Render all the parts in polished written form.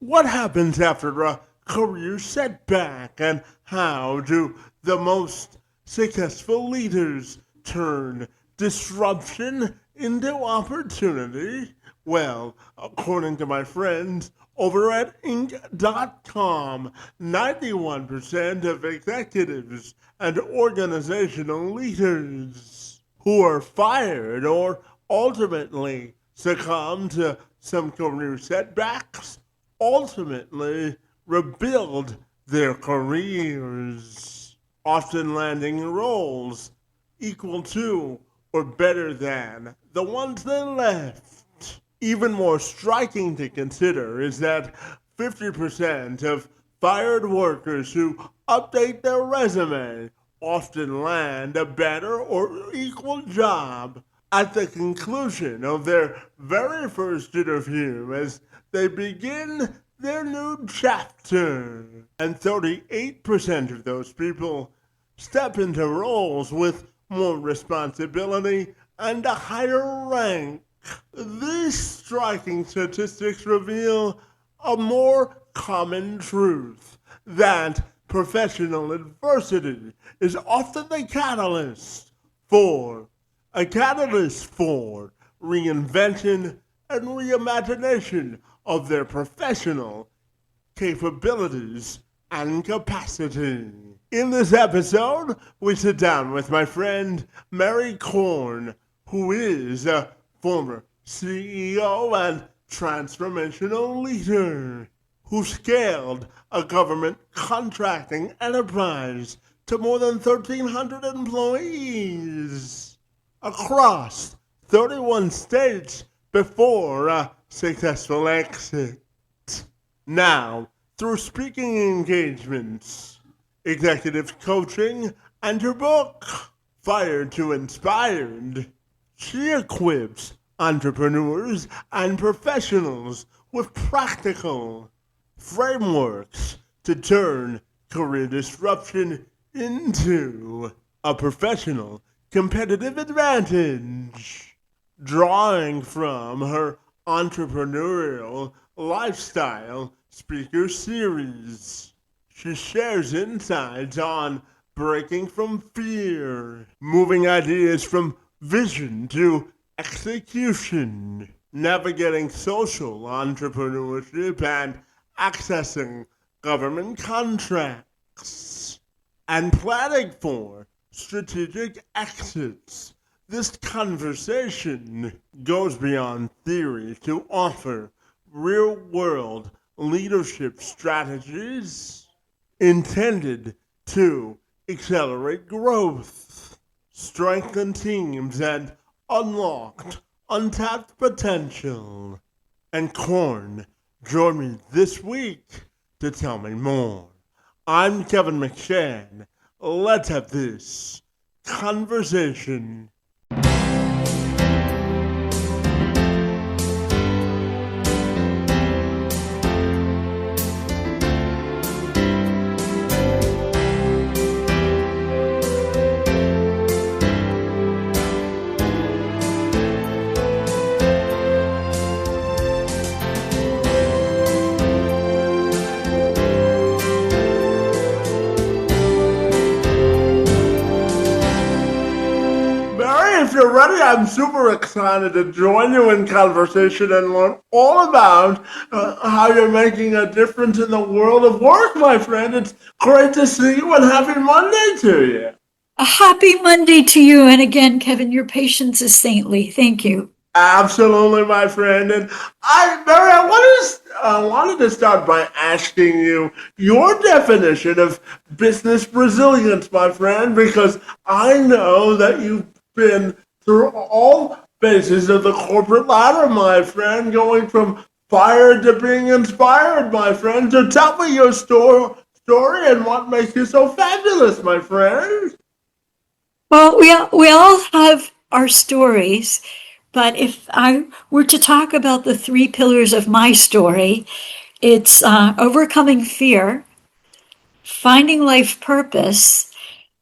What happens after a career setback, and how do the most successful leaders turn disruption into opportunity? Well, according to my friends over at Inc.com, 91% of executives and organizational leaders who are fired or ultimately succumb to some career setbacks ultimately rebuild their careers, often landing in roles equal to or better than the ones they left. Even more striking to consider is that 50% of fired workers who update their resume often land a better or equal job at the conclusion of their very first interview as they begin their new chapter. And 38% of those people step into roles with more responsibility and a higher rank. These striking statistics reveal a more common truth that professional adversity is often the catalyst for reinvention and reimagination of their professional capabilities and capacity. In this episode, we sit down with my friend Merry Korn, who is a former CEO and transformational leader who scaled a government contracting enterprise to more than 1,300 employees across 31 states before a successful exit. Now, through speaking engagements, executive coaching, and her book, Fired to Inspired, she equips entrepreneurs and professionals with practical frameworks to turn career disruption into a professional competitive advantage. Drawing from her entrepreneurial lifestyle speaker series, she shares insights on breaking from fear, moving ideas from vision to execution, navigating social entrepreneurship and accessing government contracts, and planning for strategic exits. This conversation goes beyond theory to offer real-world leadership strategies intended to accelerate growth, strengthen teams, and unlock untapped potential. And Korn joined me this week to tell me more. I'm Kevin McShann. Let's have this conversation. If you're ready, I'm super excited to join you in conversation and learn all about how you're making a difference in the world of work, my friend. It's great to see you and happy Monday to you. A happy Monday to you. And again, Kevin, your patience is saintly. Thank you. Absolutely, my friend. And Barry, I wanted to start by asking you your definition of business resilience, my friend, because I know that you've been through all phases of the corporate ladder, my friend, going from fired to being inspired, my friend. So tell me your story and what makes you so fabulous, my friend. Well, we all have our stories, but if I were to talk about the three pillars of my story, it's overcoming fear, finding life purpose,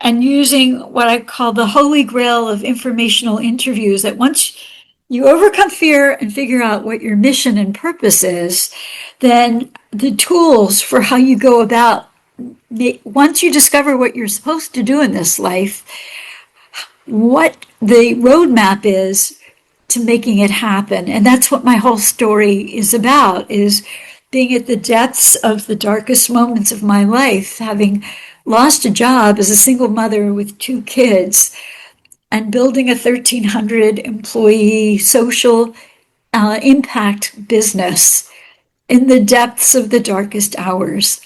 and using what I call the holy grail of informational interviews. That once you overcome fear and figure out what your mission and purpose is, then the tools for how you go about, once you discover what you're supposed to do in this life, what the roadmap is to making it happen. And that's what my whole story is about, is being at the depths of the darkest moments of my life, having lost a job as a single mother with two kids and building a 1,300 employee social impact business in the depths of the darkest hours.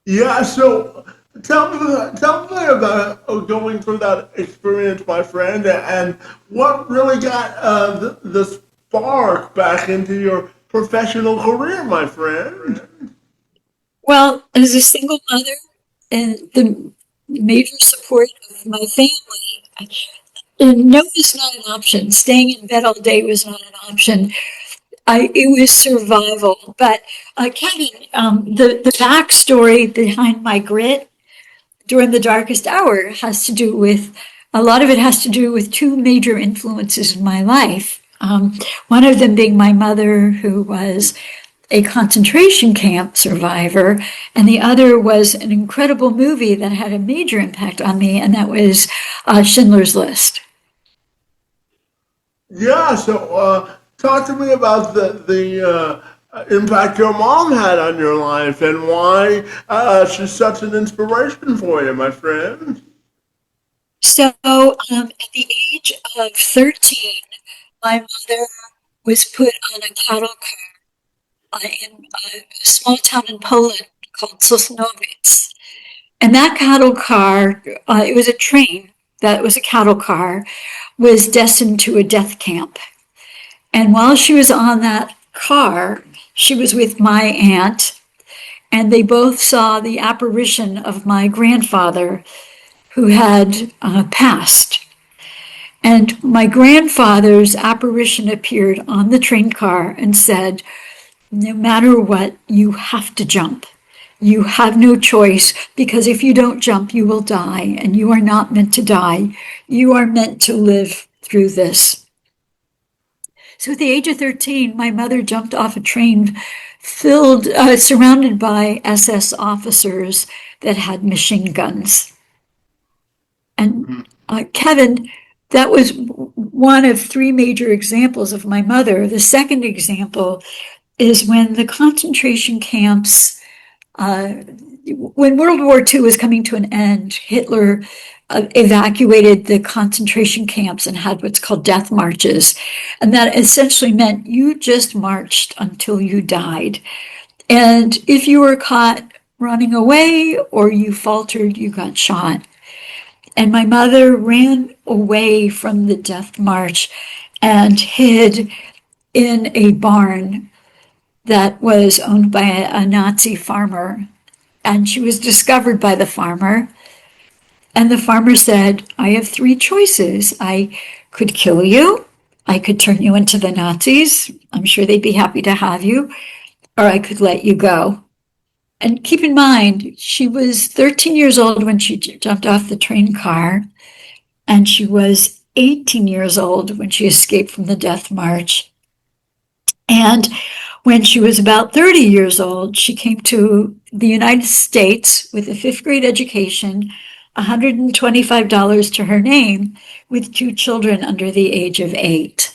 Yeah, so tell me about going through that experience, my friend, and what really got the spark back into your professional career, my friend. Well, as a single mother and the major support of my family, and no was not an option. Staying in bed all day was not an option. It was survival. But Kevin, the backstory behind my grit during the darkest hour has to do with, a lot of it has to do with two major influences in my life. One of them being my mother, who was a concentration camp survivor, and the other was an incredible movie that had a major impact on me, and that was Schindler's List. Yeah, so talk to me about the impact your mom had on your life and why she's such an inspiration for you, my friend. So, at the age of 13, my mother was put on a cattle car in a small town in Poland called Sosnowiec. And that cattle car, it was a train that was a cattle car, was destined to a death camp. And while she was on that car, she was with my aunt, and they both saw the apparition of my grandfather who had passed. And my grandfather's apparition appeared on the train car and said, no matter what, you have to jump. You have no choice, because if you don't jump, you will die, and you are not meant to die. You are meant to live through this. So at the age of 13, my mother jumped off a train surrounded by SS officers that had machine guns. And Kevin, that was one of three major examples of my mother. The second example is when the concentration camps, when World War II was coming to an end, Hitler evacuated the concentration camps and had what's called death marches. And that essentially meant you just marched until you died. And if you were caught running away or you faltered, you got shot. And my mother ran away from the death march and hid in a barn that was owned by a Nazi farmer. And she was discovered by the farmer. And the farmer said, I have three choices. I could kill you. I could turn you into the Nazis. I'm sure they'd be happy to have you. Or I could let you go. And keep in mind, she was 13 years old when she jumped off the train car. And she was 18 years old when she escaped from the death march. And when she was about 30 years old, she came to the United States with a fifth grade education, $125 to her name, with two children under the age of 8.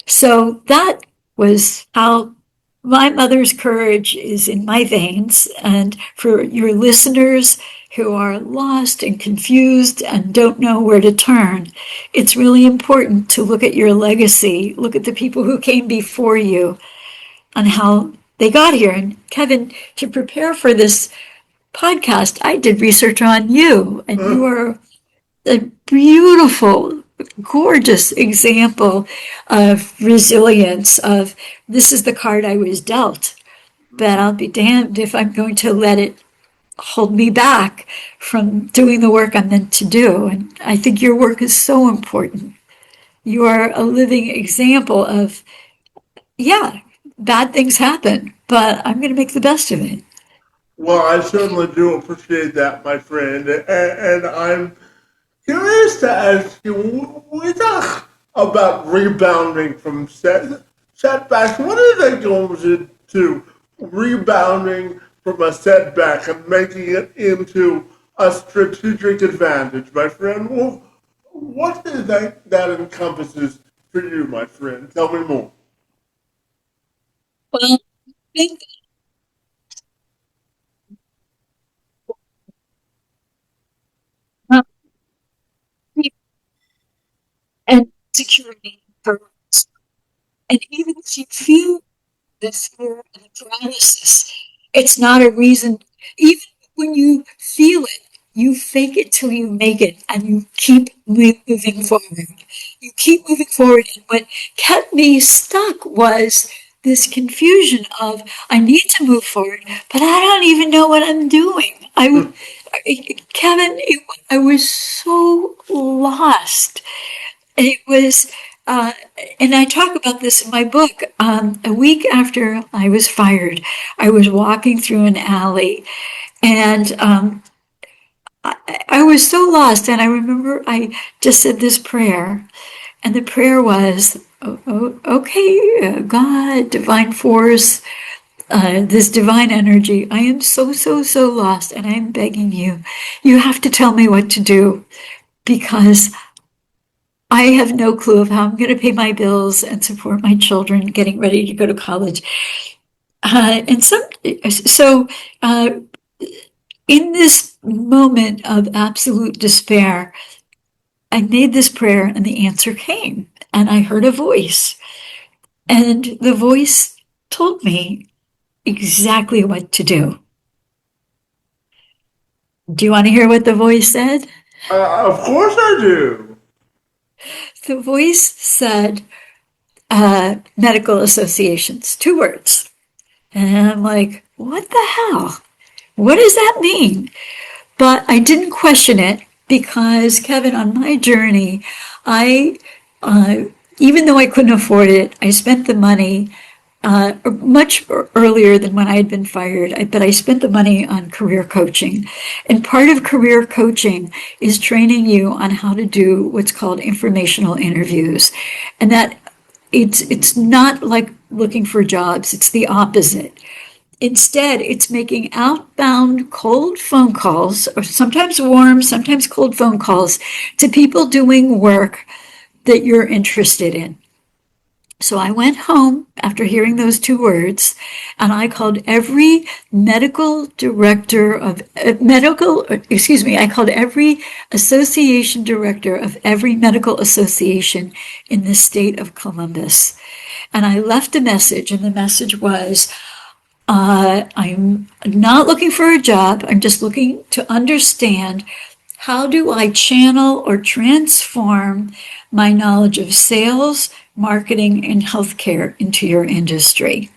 So that was how my mother's courage is in my veins. And for your listeners who are lost and confused and don't know where to turn, it's really important to look at your legacy, look at the people who came before you and how they got here. And Kevin, to prepare for this podcast, I did research on you, and you are a beautiful, gorgeous example of resilience, of this is the card I was dealt, but I'll be damned if I'm going to let it hold me back from doing the work I'm meant to do. And I think your work is so important. You are a living example of, yeah, bad things happen, but I'm going to make the best of it. Well, I certainly do appreciate that, my friend. And I'm curious to ask you, we talk about rebounding from setbacks, what do you think goes into rebounding from a setback and making it into a strategic advantage, my friend? Well, what do you think that encompasses for you, my friend? Tell me more. Well, I think uh, and security, and even if you feel the fear and the paralysis. It's not a reason, even when you feel it, you fake it till you make it and you keep moving forward. You keep moving forward. And what kept me stuck was this confusion of I need to move forward, but I don't even know what I'm doing. Kevin, I was so lost. It was, uh, and I talk about this in my book. A week after I was fired, I was walking through an alley, and I was so lost. And I remember I just said this prayer, and the prayer was, "Okay, God, divine force, this divine energy. I am so lost, and I'm begging you. You have to tell me what to do because I have no clue of how I'm going to pay my bills and support my children getting ready to go to college. And so, uh, in this moment of absolute despair, I made this prayer and the answer came. And I heard a voice, and the voice told me exactly what to do. Do you want to hear what the voice said? Of course I do. The voice said, medical associations, 2 words. And I'm like, what the hell? What does that mean? But I didn't question it because, Kevin, on my journey, I, uh, even though I couldn't afford it, I spent the money much earlier than when I had been fired, but I spent the money on career coaching. And part of career coaching is training you on how to do what's called informational interviews. And that it's not like looking for jobs, it's the opposite. Instead, it's making outbound cold phone calls, or sometimes warm, sometimes cold phone calls, to people doing work that you're interested in. So I went home after hearing those 2 words, and I called every medical director of I called every association director of every medical association in the state of Columbus. And I left a message, and the message was, I'm not looking for a job. I'm just looking to understand how do I channel or transform my knowledge of sales, marketing, and healthcare into your industry.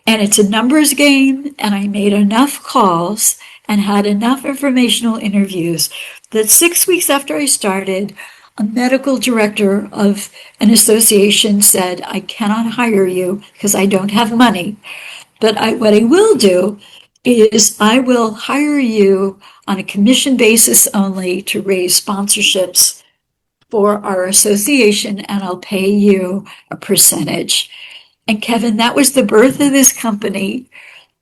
And it's a numbers game, and I made enough calls and had enough informational interviews that 6 weeks after I started, a medical director of an association said, I cannot hire you because I don't have money. But what I will do is I will hire you on a commission basis only to raise sponsorships for our association, and I'll pay you a percentage. And Kevin, that was the birth of this company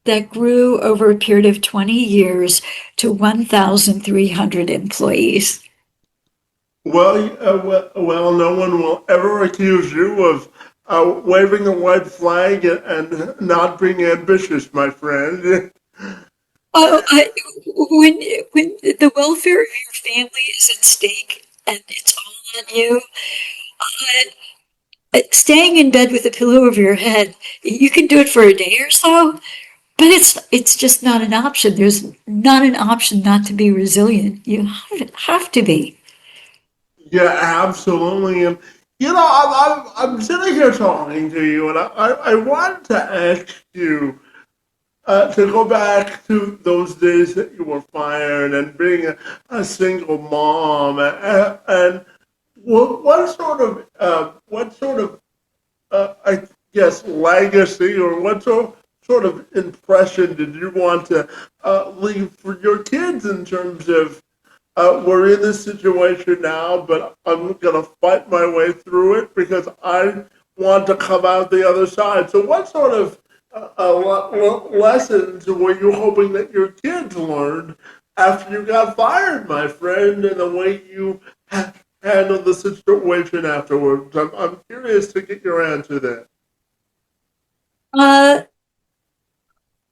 that grew over a period of 20 years to 1,300 employees. Well, no one will ever accuse you of waving a white flag and not being ambitious, my friend. Oh, when the welfare of your family is at stake and it's all on you, staying in bed with a pillow over your head, you can do it for a day or so, but it's just not an option. There's not an option not to be resilient. You have to be. Yeah, absolutely. And I'm sitting here talking to you, and I wanted to ask you to go back to those days that you were fired and being a single mom, and I guess legacy or sort of impression did you want to leave for your kids in terms of we're in this situation now, but I'm gonna fight my way through it because I want to come out the other side. So, what sort of lessons were you hoping that your kids learned after you got fired, my friend, and the way you handled the situation afterwards? I'm curious to get your answer there. Uh,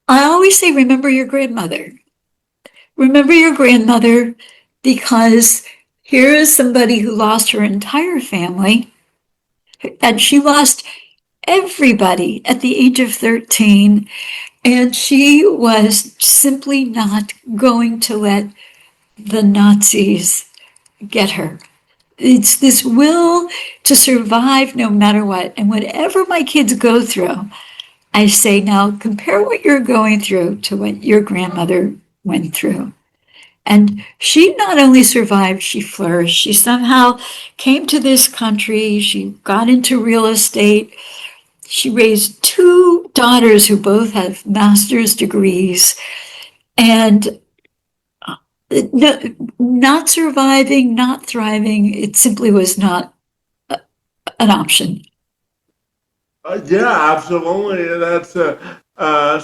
I always say, remember your grandmother. Remember your grandmother because here is somebody who lost her entire family, and she lost everybody at the age of 13, and she was simply not going to let the Nazis get her. It's this will to survive no matter what. And whatever my kids go through, I say, now compare what you're going through to what your grandmother went through. And she not only survived, she flourished. She somehow came to this country. She got into real estate. She raised two daughters who both have master's degrees. And no, not surviving, not thriving, it simply was not an option. Yeah, absolutely. That's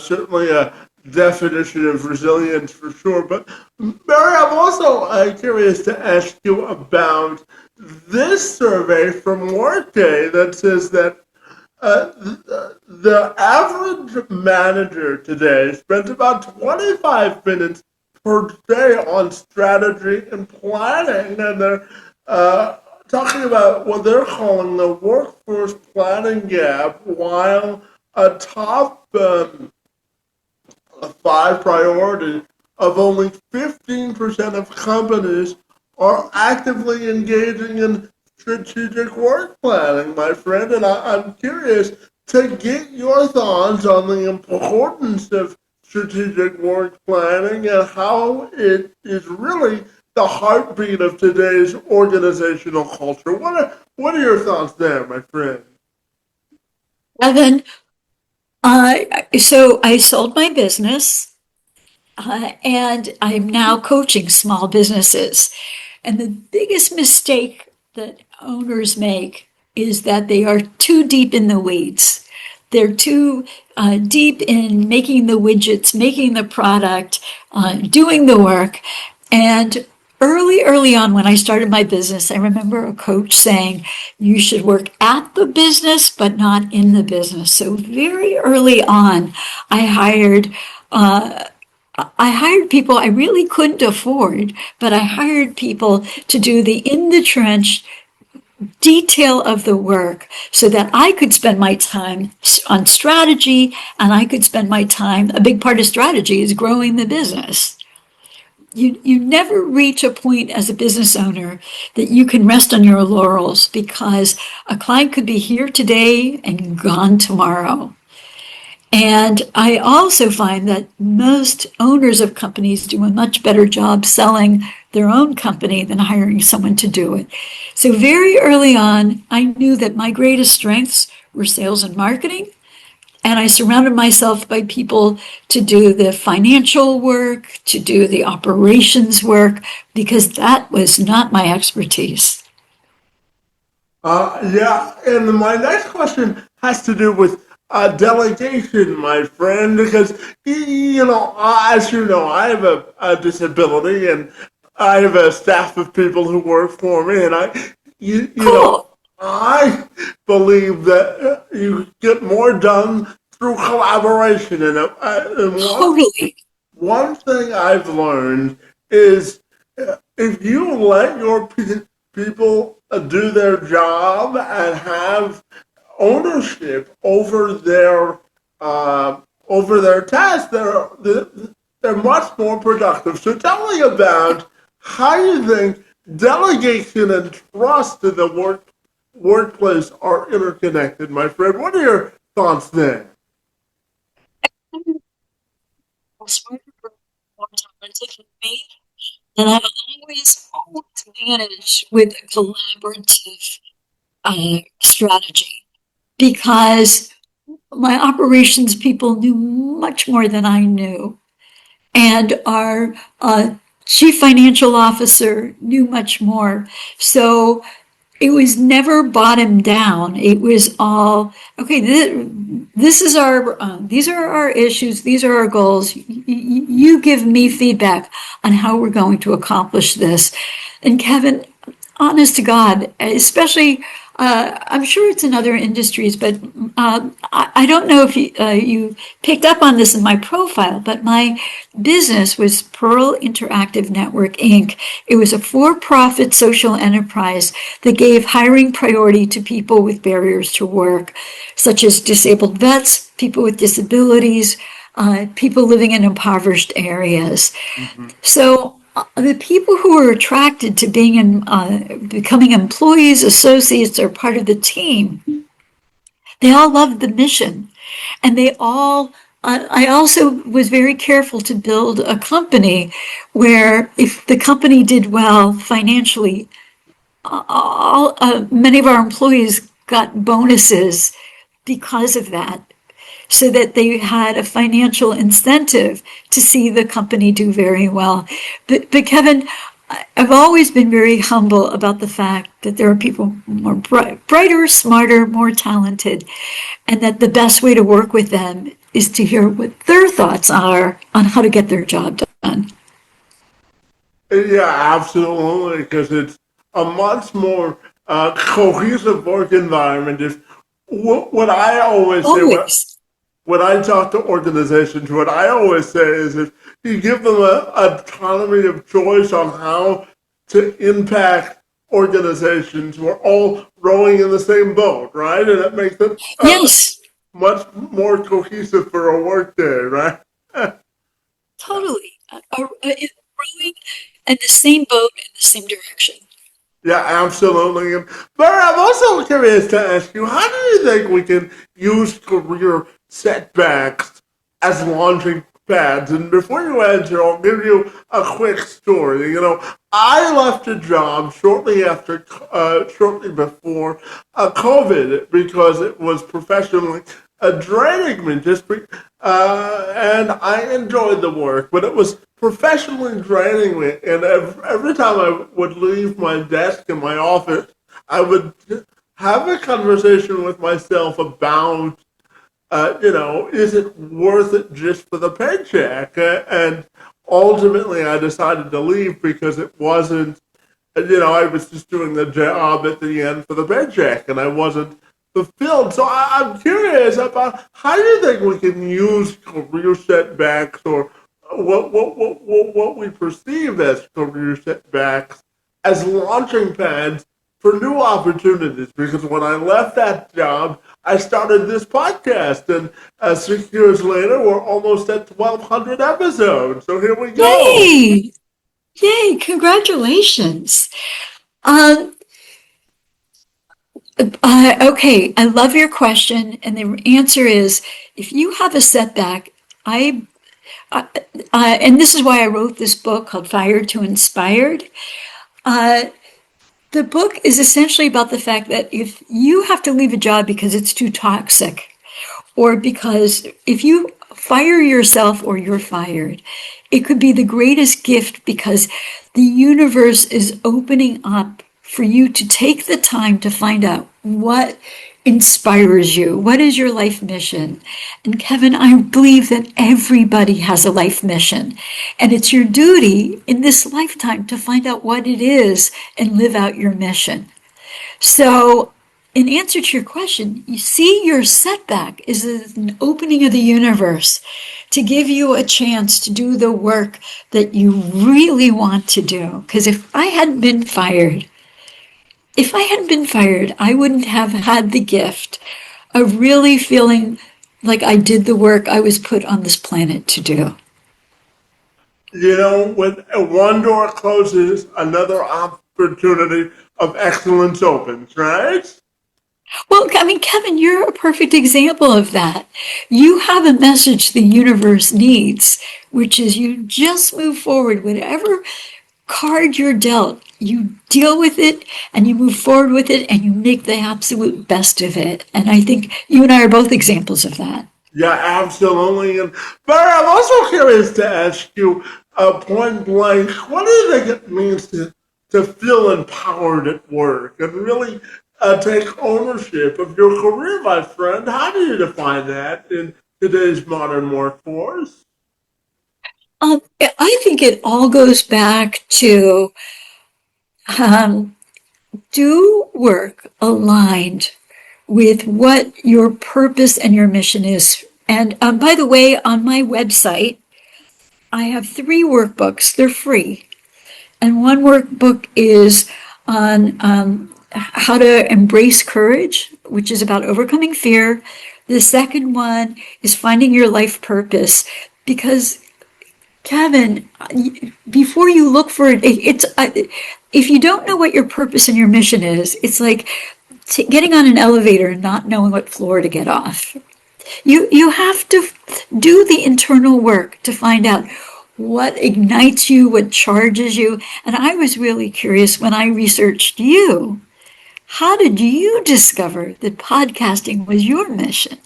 certainly a definition of resilience for sure. But Mary, I'm also curious to ask you about this survey from Workday that says that the average manager today spends about 25 minutes per day on strategy and planning, and they're talking about what they're calling the workforce planning gap, while a top five priority of only 15% of companies are actively engaging in strategic work planning, my friend. And I'm curious to get your thoughts on the importance of strategic work planning and how it is really the heartbeat of today's organizational culture. What are your thoughts there, my friend? Evan, so I sold my business, and I'm now coaching small businesses. And the biggest mistake that owners make is that they are too deep in the weeds. They're too deep in making the widgets, making the product, doing the work. And early on, when I started my business, I remember a coach saying, you should work at the business, but not in the business. So very early on, I hired uh, I hired people I really couldn't afford, but I hired people to do the in the trench detail of the work so that I could spend my time on strategy, and I could spend my time. A big part of strategy is growing the business. You never reach a point as a business owner that you can rest on your laurels, because a client could be here today and gone tomorrow. And I also find that most owners of companies do a much better job selling their own company than hiring someone to do it. So very early on, I knew that my greatest strengths were sales and marketing. And I surrounded myself by people to do the financial work, to do the operations work, because that was not my expertise. Yeah, and my next question has to do with delegation, my friend, because as you know, I have a disability, and I have a staff of people who work for me, and Cool. I believe that you get more done through collaboration, and Totally. one thing I've learned is if you let your people do their job and have ownership over their tasks, they're much more productive. So tell me about how you think delegation and trust in the workplace are interconnected, my friend. What are your thoughts there? Smarter, more talented than me. And I've always managed with a collaborative strategy, because my operations people knew much more than I knew. And our chief financial officer knew much more. So it was never bottom down. It was all, okay, this is our, these are our issues, these are our goals. You give me feedback on how we're going to accomplish this. And Kevin, honest to God, especially, I'm sure it's in other industries, but I don't know if you picked up on this in my profile, but my business was Pearl Interactive Network, Inc. It was a for-profit social enterprise that gave hiring priority to people with barriers to work, such as disabled vets, people with disabilities, people living in impoverished areas. Mm-hmm. So the people who were attracted to being becoming employees, associates, or part of the team, they all loved the mission, and they all. I also was very careful to build a company where, if the company did well financially, many of our employees got bonuses because of that, so that they had a financial incentive to see the company do very well. But Kevin, I've always been very humble about the fact that there are people more brighter, smarter, more talented, and that the best way to work with them is to hear what their thoughts are on how to get their job done. Yeah, absolutely, because it's a much more cohesive work environment. Is what I always say. Always. When I talk to organizations, what I always say is if you give them a autonomy of choice on how to impact organizations, we're all rowing in the same boat, right? And it makes it Yes, much more cohesive for a workday, right? totally. Rowing in the same boat in the same direction. Yeah, absolutely. And but I'm also curious to ask you, how do you think we can use career setbacks as launching pads? And before you answer, I'll give you a quick story. I left a job shortly before COVID because it was professionally draining me. And I enjoyed the work, but it was professionally draining me. And every time I would leave my desk in my office, I would have a conversation with myself about, is it worth it just for the paycheck? And ultimately, I decided to leave because it wasn't, I was just doing the job at the end for the paycheck, and I wasn't fulfilled. So I'm curious about how you think we can use career setbacks, or what we perceive as career setbacks, as launching pads for new opportunities. Because when I left that job, I started this podcast, and 6 years later, we're almost at 1,200 episodes. So here we go. Yay! Yay! Congratulations. Um, okay, I love your question, and the answer is, if you have a setback, and this is why I wrote this book called Fired to Inspired. Uh, the book is essentially about the fact that if you have to leave a job because it's too toxic, or because if you fire yourself or you're fired, it could be the greatest gift, because the universe is opening up for you to take the time to find out what inspires you. What is your life mission? And Kevin, I believe that everybody has a life mission, and it's your duty in this lifetime to find out what it is and live out your mission. So, in answer to your question, you see your setback is an opening of the universe to give you a chance to do the work that you really want to do. Because if I hadn't been fired, I wouldn't have had the gift of really feeling like I did the work I was put on this planet to do. When one door closes, another opportunity of excellence opens, right? Well, I mean, Kevin, you're a perfect example of that. You have a message the universe needs, which is you just move forward. Whatever card you're dealt, you deal with it and you move forward with it and you make the absolute best of it. And I think you and I are both examples of that. Yeah, absolutely. And Barry, I'm also curious to ask you, point blank, what do you think it means to feel empowered at work and really take ownership of your career, my friend. How do you define that in today's modern workforce? I think it all goes back to um, do work aligned with what your purpose and your mission is. And by the way, on my website, I have three workbooks. They're free. And one workbook is on how to embrace courage, which is about overcoming fear. The second one is finding your life purpose. Because, Kevin, before you look for it, if you don't know what your purpose and your mission is, it's like getting on an elevator and not knowing what floor to get off. You have to do the internal work to find out what ignites you, what charges you. And I was really curious when I researched you. How did you discover that podcasting was your mission?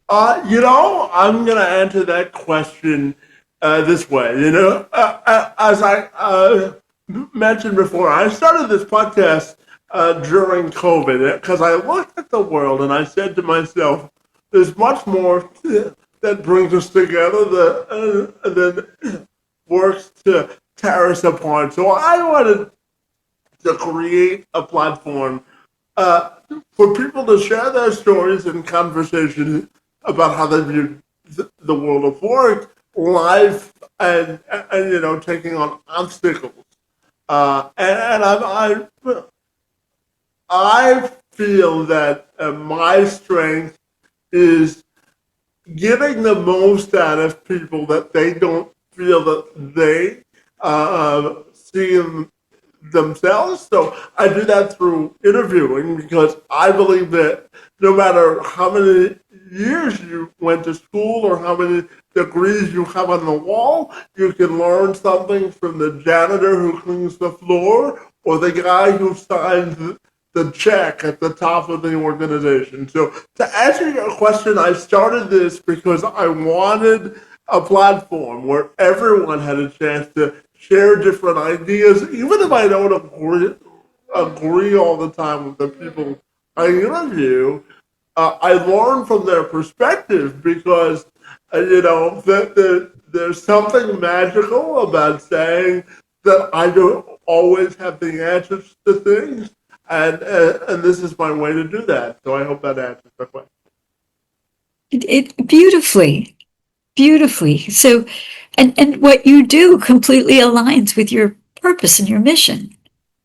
I'm going to answer that question this way. As I mentioned before, I started this podcast during COVID because I looked at the world and I said to myself, there's much more that brings us together than works to tear us apart. So I wanted to create a platform uh, for people to share their stories and conversations about how they view the world of work, life, and taking on obstacles. I feel that my strength is getting the most out of people that they don't feel that they see themselves. So I do that through interviewing because I believe that no matter how many years you went to school or how many degrees you have on the wall, you can learn something from the janitor who cleans the floor or the guy who signs the check at the top of the organization. So to answer your question, I started this because I wanted a platform where everyone had a chance to share different ideas, even if I don't agree all the time with the people I interview. I learn from their perspective because there's something magical about saying that I don't always have the answers to things, and this is my way to do that. So I hope that answers the question. It beautifully, beautifully. So, and what you do completely aligns with your purpose and your mission.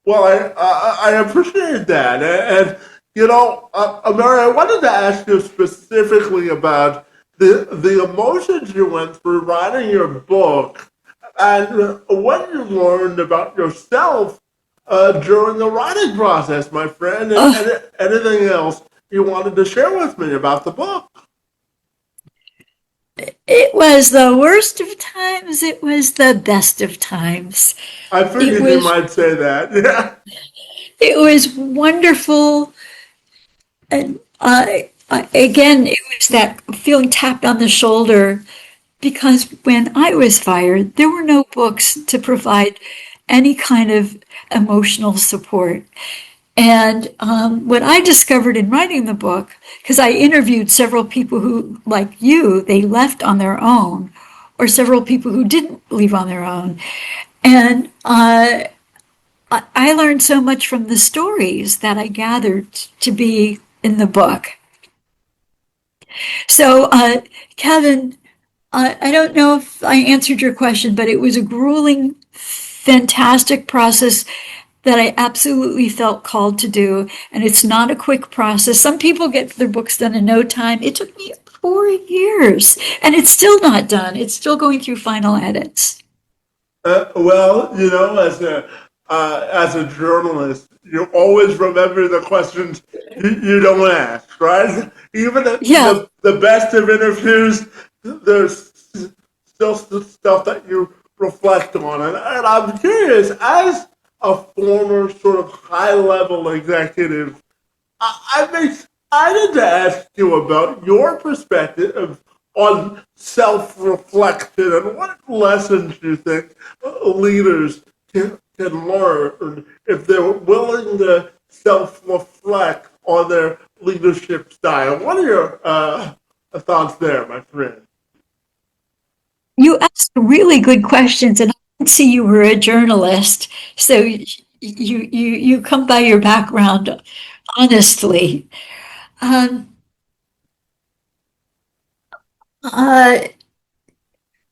Well, I appreciate that, and Mary, I wanted to ask you specifically about the emotions you went through writing your book, and what you learned about yourself during the writing process, my friend, Oh, and anything else you wanted to share with me about the book. it was the worst of times. It was the best of times. I It figured you was, might say that. Yeah. it was wonderful. And again, it was that feeling tapped on the shoulder because when I was fired, there were no books to provide any kind of emotional support. And what I discovered in writing the book, because I interviewed several people who, like you, they left on their own, or several people who didn't leave on their own. And I learned so much from the stories that I gathered to be in the book. So, Kevin, I don't know if I answered your question, but it was a grueling, fantastic process that I absolutely felt called to do. And it's not a quick process. Some people get their books done in no time. It took me 4 years, and it's still not done. It's still going through final edits. Well, as a journalist, you always remember the questions you don't ask, right? Even Yeah. the best of interviews, there's still stuff that you reflect on, and I'm curious, as a former sort of high level executive, I'm excited to ask you about your perspective on self reflection and what lessons you think leaders can learn if they're willing to self-reflect on their leadership style. What are your thoughts there, my friend? You ask really good questions, and I can see you were a journalist, so you come by your background honestly. Um, uh,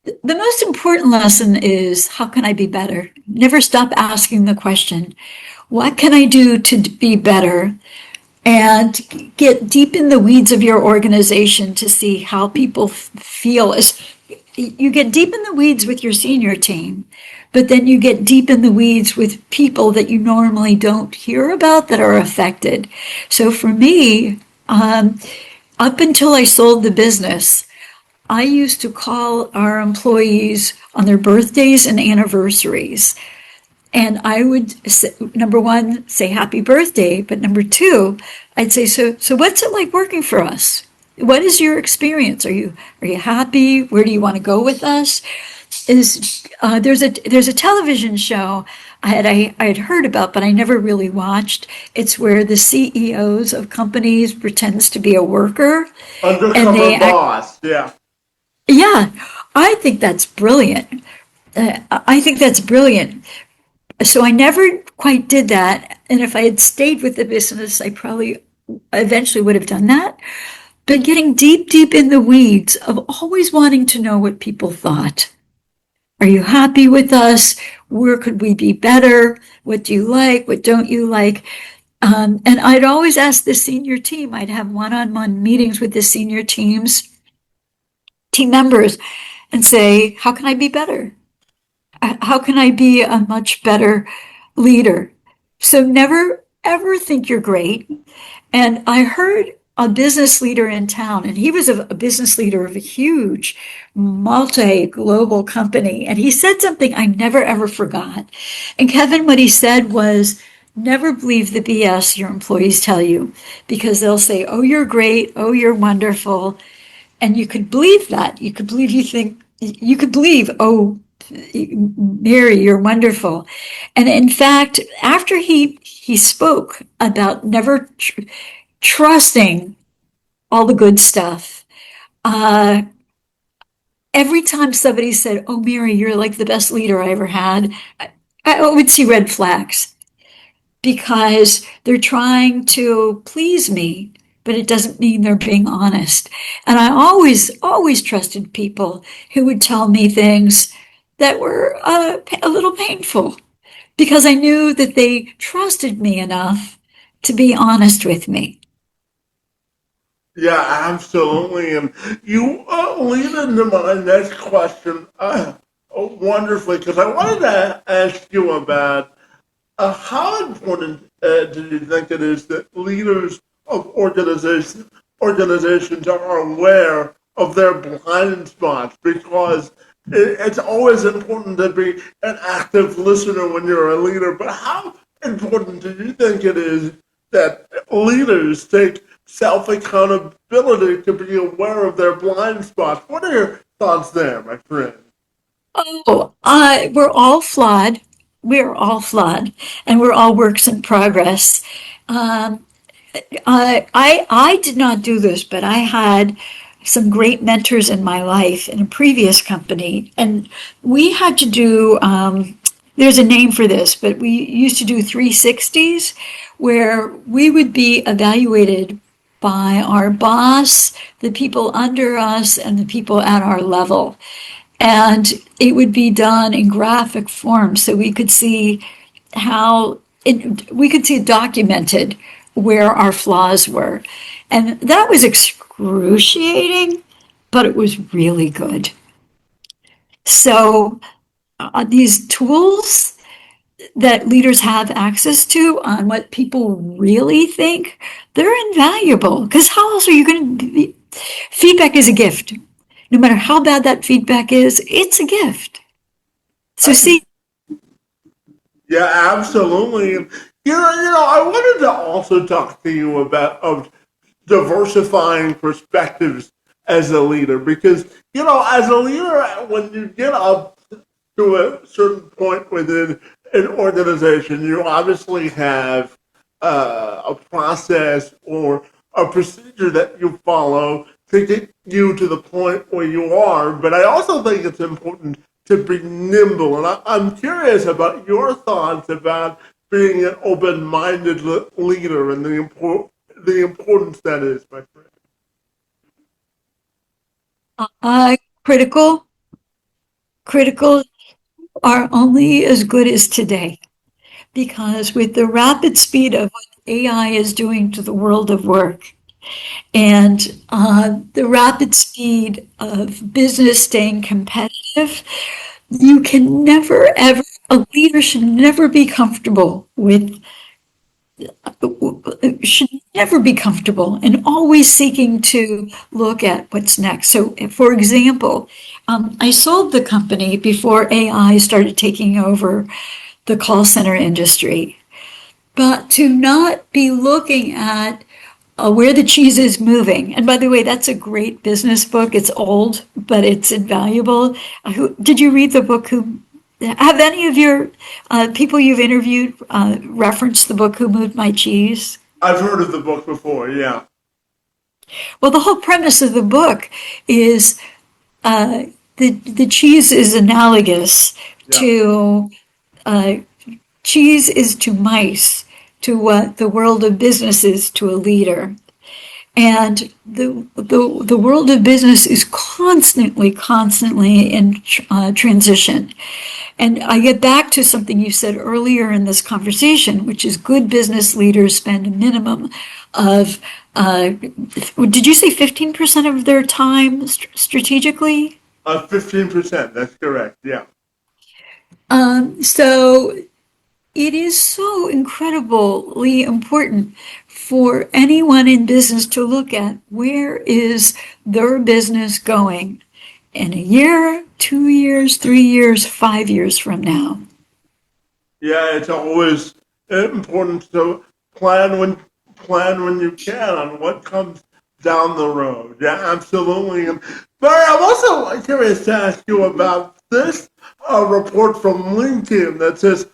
the most important lesson is how can I be better? Never stop asking the question, what can I do to be better? And get deep in the weeds of your organization to see how people feel. You get deep in the weeds with your senior team, but then you get deep in the weeds with people that you normally don't hear about that are affected. So for me, up until I sold the business, I used to call our employees on their birthdays and anniversaries. And I would, number one, say happy birthday. But number two, I'd say, so what's it like working for us? What is your experience? Are you happy? Where do you want to go with us? There's a television show I had heard about, but I never really watched. It's where the CEOs of companies pretends to be a worker, and Undercover they act. boss, yeah. Yeah, I think that's brilliant. I think that's brilliant. So I never quite did that. And if I had stayed with the business, I probably eventually would have done that. But getting deep, deep in the weeds of always wanting to know what people thought. Are you happy with us? Where could we be better? What do you like? What don't you like? And I'd always ask the senior team, I'd have one-on-one meetings with the senior team members, and say, how can I be better? How can I be a much better leader? So never ever think you're great. And I heard a business leader in town, and he was a business leader of a huge multi-global company. And he said something I never ever forgot. And Kevin, what he said was, never believe the BS your employees tell you, because they'll say, oh, you're great. Oh, you're wonderful. And you could believe that. You could believe, oh, Mary, you're wonderful. And in fact, after he spoke about never trusting all the good stuff, uh, every time somebody said, "Oh, Mary, you're like the best leader I ever had," I would see red flags because they're trying to please me, but it doesn't mean they're being honest. And I always trusted people who would tell me things that were a little painful because I knew that they trusted me enough to be honest with me. Yeah, absolutely. And you lead into my next question wonderfully because I wanted to ask you about how important do you think it is that leaders of organizations are aware of their blind spots? Because it's always important to be an active listener when you're a leader, but how important do you think it is that leaders take self accountability to be aware of their blind spots? What are your thoughts there, my friend? Oh, we're all flawed. We're all flawed, and we're all works in progress. Um, I did not do this, but I had some great mentors in my life in a previous company, and we had to do. There's a name for this, but we used to do 360s, where we would be evaluated by our boss, the people under us, and the people at our level. And it would be done in graphic form so we could see we could see documented where our flaws were. And that was excruciating, but it was really good. So these tools that leaders have access to on what people really think, they're invaluable because how else are you going to be? Feedback is a gift. No matter how bad that feedback is, it's a gift. So see, Yeah, absolutely. I wanted to also talk to you about diversifying perspectives as a leader because as a leader, when you get up to a certain point within an organization, you obviously have a process or a procedure that you follow to get you to the point where you are. But I also think it's important to be nimble. And I'm curious about your thoughts about being an open-minded leader and the importance that is, my friend. Uh, critical, critical are only as good as today, because with the rapid speed of what AI is doing to the world of work, and the rapid speed of business staying competitive, you can never, ever, a leader should never be comfortable with, should never be comfortable and always seeking to look at what's next. So, for example, I sold the company before AI started taking over the call center industry. But to not be looking at where the cheese is moving. And by the way, that's a great business book. It's old, but it's invaluable. Did you read the book? Have any of your people you've interviewed referenced the book Who Moved My Cheese? I've heard of the book before, yeah. Well, the whole premise of the book is the cheese is analogous Yeah. to cheese is to mice, to what the world of business is to a leader. And the world of business is constantly in transition. And I get back to something you said earlier in this conversation, which is good business leaders spend a minimum of, did you say 15% of their time strategically? 15%, that's correct, yeah. So it is so incredibly important for anyone in business to look at where is their business going in a year, 2 years, 3 years, 5 years from now. Yeah, it's always important to plan when you can on what comes down the road. Yeah, absolutely. And Barry, I'm also curious to ask you about this report from LinkedIn that says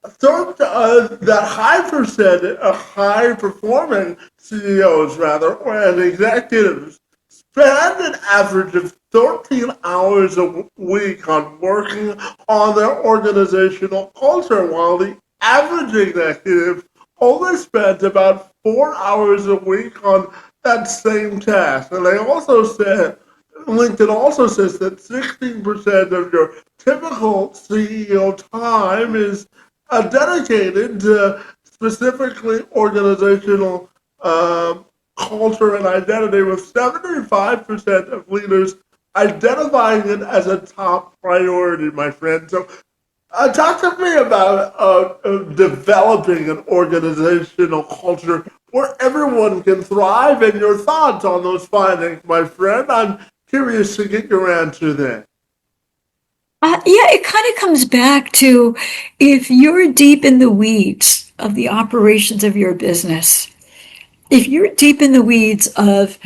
that high performing CEOs rather, and executives spend an average of 13 hours a week on working on their organizational culture, while the average executive only spends about 4 hours a week on that same task. And they also said, LinkedIn also says that 16% of your typical CEO time is dedicated to specifically organizational culture and identity, with 75% of leaders identifying it as a top priority, my friend. So, talk to me about developing an organizational culture where everyone can thrive, and your thoughts on those findings, my friend. I'm curious to get your answer there. Yeah, it kind of comes back to, if you're deep in the weeds of the operations of your business, if you're deep in the weeds of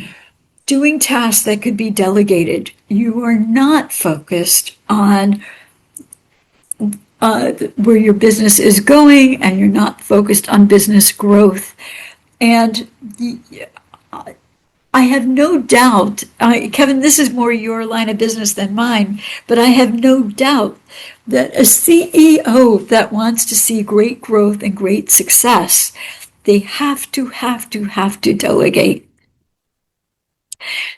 doing tasks that could be delegated, you are not focused on where your business is going, and you're not focused on business growth. And I have no doubt, Kevin, this is more your line of business than mine, but I have no doubt that a CEO that wants to see great growth and great success, they have to delegate.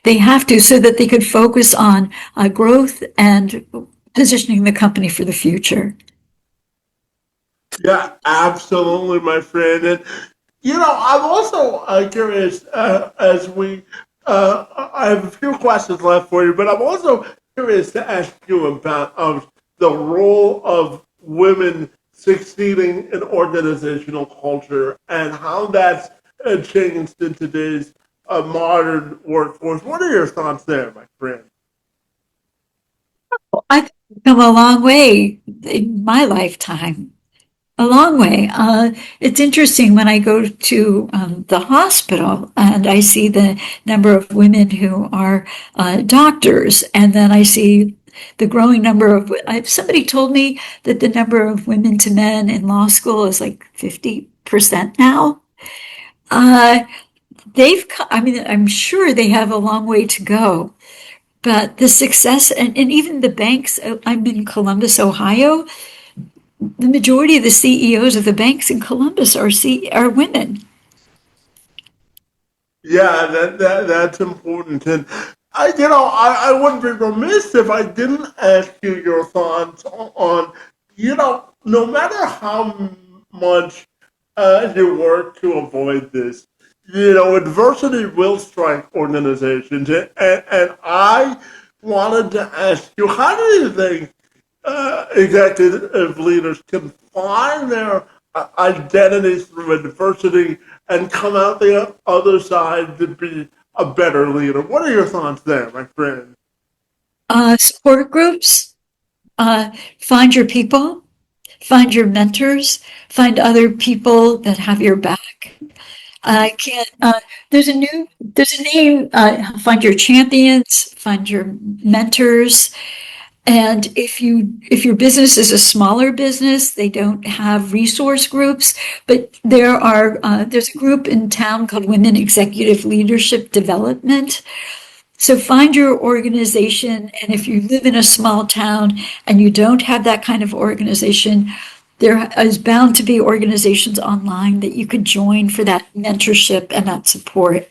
They have to, so that they could focus on growth and positioning the company for the future. Yeah, absolutely, my friend. And I'm also curious as we. I have a few questions left for you, but I'm also curious to ask you about the role of women succeeding in organizational culture and how that's changed in today's modern workforce. What are your thoughts there, my friend? I've come a long way in my lifetime. A long way. It's interesting when I go to the hospital and I see the number of women who are doctors, and then I see the growing number of, somebody told me that the number of women to men in law school is like 50% now. Uh, I mean, I'm sure they have a long way to go, but the success, and even the banks, I'm in Columbus, Ohio, the majority of the CEOs of the banks in Columbus are women. Yeah, that's important. And I wouldn't be remiss if I didn't ask you your thoughts on, no matter how much you work to avoid this, adversity will strike organizations. And I wanted to ask you, how do you think executive leaders can find their identities through adversity and come out the other side to be a better leader? What are your thoughts there, my friend? Support groups, find your people, find your mentors, find other people that have your back. I can't, there's a name, find your champions, find your mentors. And if your business is a smaller business, they don't have resource groups, but there's a group in town called Women Executive Leadership Development. So find your organization, and if you live in a small town and you don't have that kind of organization, there is bound to be organizations online that you could join for that mentorship and that support.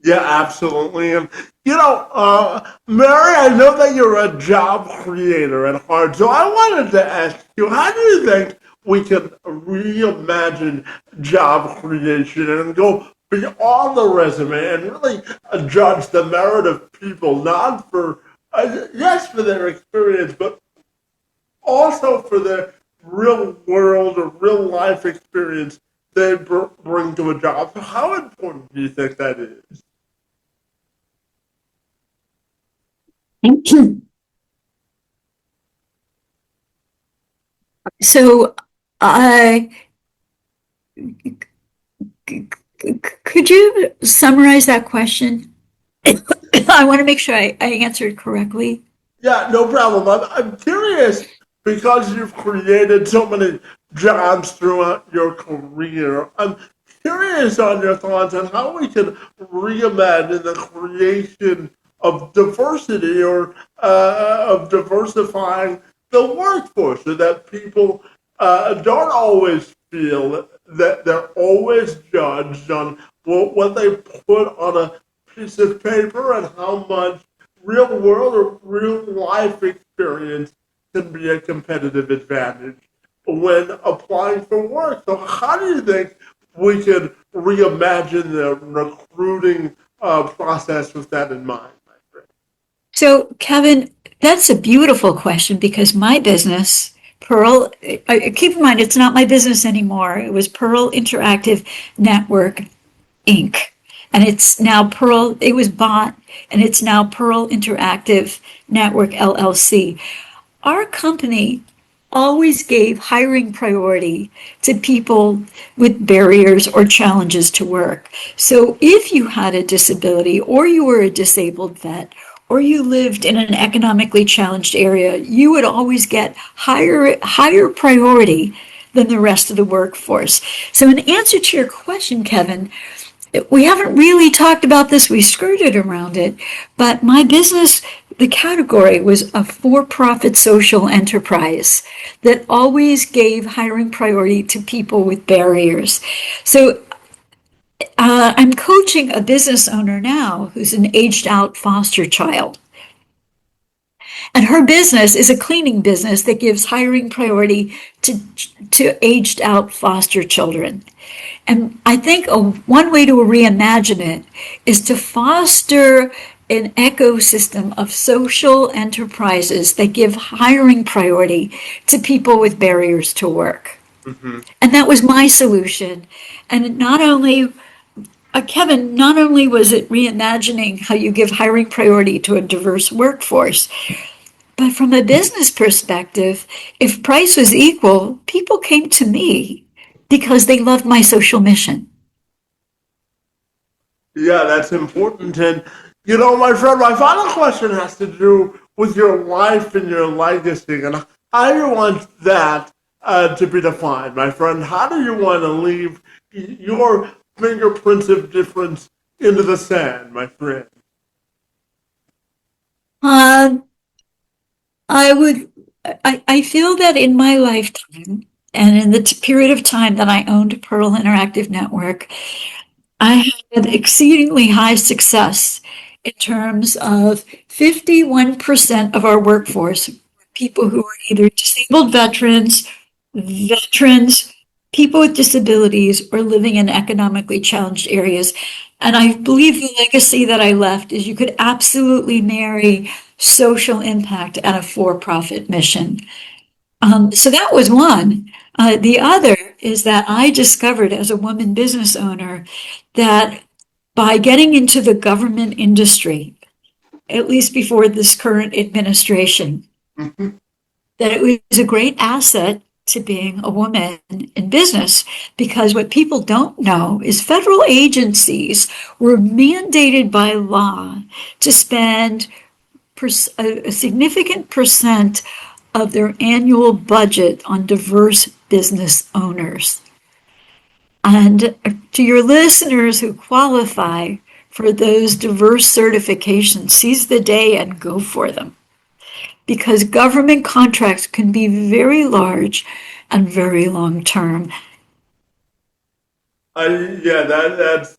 Yeah, absolutely. And, Mary, I know that you're a job creator at heart. So I wanted to ask you, how do you think we can reimagine job creation and go beyond the resume and really judge the merit of people, not for, yes, for their experience, but also for their real world or real life experience they bring to a job? So how important do you think that is? So, I could you summarize that question? I want to make sure I answered correctly. Yeah, no problem. I'm curious because you've created so many jobs throughout your career. I'm curious on your thoughts on how we can reimagine the creation of diversity or of diversifying the workforce so that people don't always feel that they're always judged on what they put on a piece of paper and how much real world or real life experience can be a competitive advantage when applying for work. So, how do you think we could reimagine the recruiting process with that in mind, my friend? So, Kevin, that's a beautiful question because my business, Pearl, keep in mind, it's not my business anymore. It was Pearl Interactive Network, Inc. And it's now Pearl, it was bought, and it's now Pearl Interactive Network, LLC. Our company always gave hiring priority to people with barriers or challenges to work. So if you had a disability or you were a disabled vet or you lived in an economically challenged area, you would always get higher priority than the rest of the workforce. So in answer to your question, Kevin, we haven't really talked about this, we skirted around it, but my business, the category was a for-profit social enterprise that always gave hiring priority to people with barriers. So I'm coaching a business owner now who's an aged out foster child. And her business is a cleaning business that gives hiring priority to aged out foster children. And I think one way to reimagine it is to foster an ecosystem of social enterprises that give hiring priority to people with barriers to work. Mm-hmm. And that was my solution. And not only, Kevin, not only was it reimagining how you give hiring priority to a diverse workforce, but from a business perspective, if price was equal, people came to me because they loved my social mission. Yeah, that's important. And, my friend, my final question has to do with your life and your legacy, and how do you want that to be defined, my friend? How do you want to leave your fingerprints of difference into the sand, my friend? Um, I would, I feel that in my lifetime and in the period of time that I owned Pearl Interactive Network, I had exceedingly high success in terms of 51% of our workforce, people who are either disabled veterans, people with disabilities, or living in economically challenged areas. And I believe the legacy that I left is you could absolutely marry social impact and a for-profit mission. So that was one. The other is that I discovered as a woman business owner that by getting into the government industry, at least before this current administration, that it was a great asset to being a woman in business, because what people don't know is federal agencies were mandated by law to spend a significant percent of their annual budget on diverse business owners. And to your listeners who qualify for those diverse certifications, seize the day and go for them. Because government contracts can be very large and very long term. Yeah, that's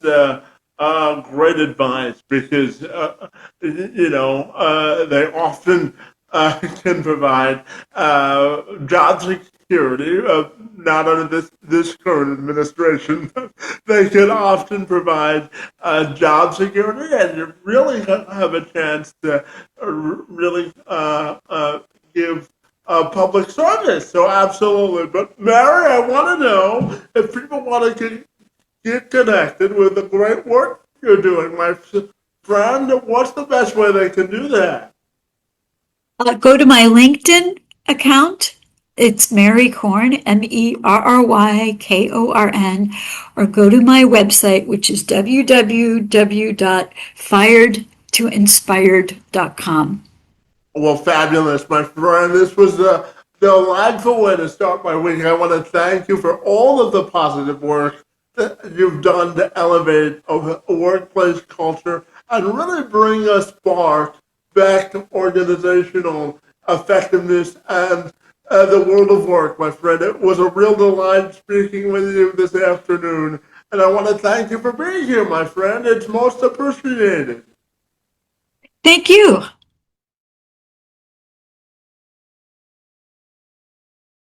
great advice because they often can provide job security. Not under this current administration, but they can often provide job security, and you really have a chance to really give public service. So absolutely. But Mary, I want to know if people want to get connected with the great work you're doing, my friend. What's the best way they can do that? Go to my LinkedIn account. It's Merry Korn, MERRYKORN, or go to my website, which is www.firedtoinspired.com. Well, fabulous, my friend. This was a delightful way to start my week. I want to thank you for all of the positive work that you've done to elevate a workplace culture and really bring us back to organizational effectiveness and the world of work, my friend. It was a real delight speaking with you this afternoon. And I want to thank you for being here, my friend. It's most appreciated. Thank you.